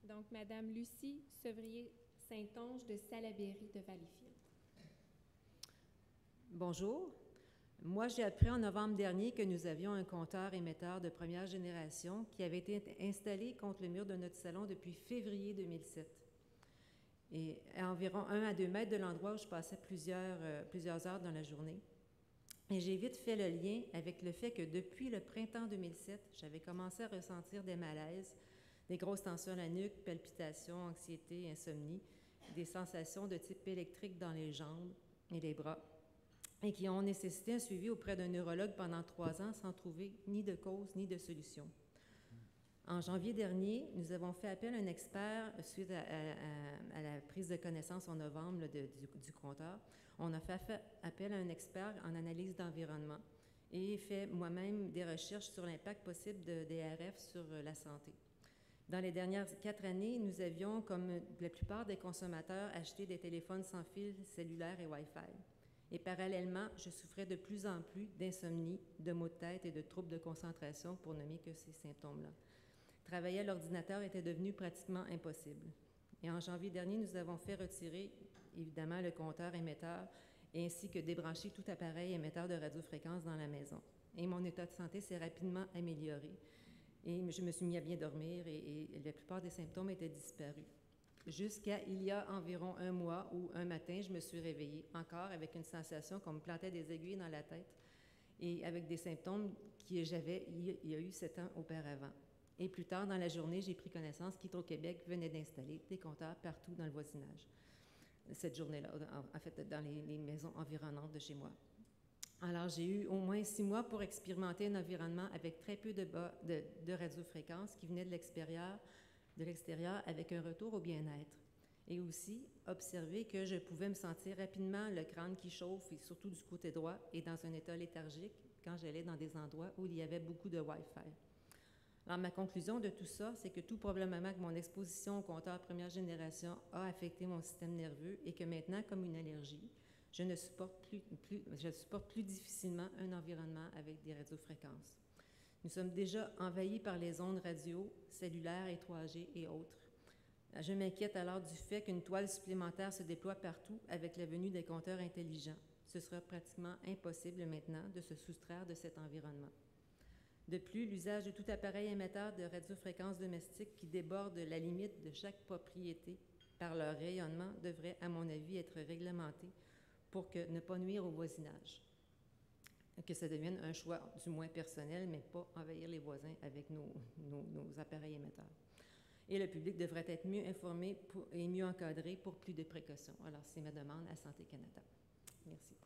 Donc, Madame Lucie Sevrier-Saint-Onge de Salaberry de Valleyfield. Bonjour. Moi, j'ai appris en novembre dernier que nous avions un compteur émetteur de première génération qui avait été installé contre le mur de notre salon depuis février 2007. Et à environ 1 à 2 mètres de l'endroit où je passais plusieurs heures dans la journée. Et j'ai vite fait le lien avec le fait que depuis le printemps 2007, j'avais commencé à ressentir des malaises, des grosses tensions à la nuque, palpitations, anxiété, insomnie, des sensations de type électrique dans les jambes et les bras, et qui ont nécessité un suivi auprès d'un neurologue pendant 3 ans sans trouver ni de cause ni de solution. En janvier dernier, nous avons fait appel à un expert suite à la prise de connaissance en novembre du compteur. On a fait appel à un expert en analyse d'environnement et fait moi-même des recherches sur l'impact possible des RF sur la santé. Dans les dernières 4 années, nous avions, comme la plupart des consommateurs, acheté des téléphones sans fil cellulaire et Wi-Fi. Et parallèlement, je souffrais de plus en plus d'insomnie, de maux de tête et de troubles de concentration, pour nommer que ces symptômes-là. Travailler à l'ordinateur était devenu pratiquement impossible. Et en janvier dernier, nous avons fait retirer, évidemment, le compteur émetteur ainsi que débrancher tout appareil émetteur de radiofréquence dans la maison. Et mon état de santé s'est rapidement amélioré. Et je me suis mis à bien dormir et la plupart des symptômes étaient disparus. Jusqu'à il y a environ 1 mois où un matin, je me suis réveillée encore avec une sensation qu'on me plantait des aiguilles dans la tête et avec des symptômes que j'avais il y a eu 7 ans auparavant. Et plus tard dans la journée, j'ai pris connaissance qu'Hydro-Québec venait d'installer des compteurs partout dans le voisinage. Cette journée-là, en fait, dans les maisons environnantes de chez moi. Alors, j'ai eu au moins 6 mois pour expérimenter un environnement avec très peu de radiofréquences qui venaient de l'extérieur avec un retour au bien-être. Et aussi, observer que je pouvais me sentir rapidement le crâne qui chauffe, et surtout du côté droit, et dans un état léthargique quand j'allais dans des endroits où il y avait beaucoup de Wi-Fi. Alors, ma conclusion de tout ça, c'est que tout probablement que mon exposition au compteur première génération a affecté mon système nerveux et que maintenant, comme une allergie, je supporte plus difficilement un environnement avec des radiofréquences. Nous sommes déjà envahis par les ondes radio, cellulaires et 3G et autres. Je m'inquiète alors du fait qu'une toile supplémentaire se déploie partout avec la venue des compteurs intelligents. Ce sera pratiquement impossible maintenant de se soustraire de cet environnement. De plus, l'usage de tout appareil émetteur de radiofréquences domestiques qui déborde la limite de chaque propriété par leur rayonnement devrait, à mon avis, être réglementé pour ne pas nuire au voisinage. Que ça devienne un choix du moins personnel, mais pas envahir les voisins avec nos appareils émetteurs. Et le public devrait être mieux informé et mieux encadré pour plus de précautions. Alors, c'est ma demande à Santé Canada. Merci.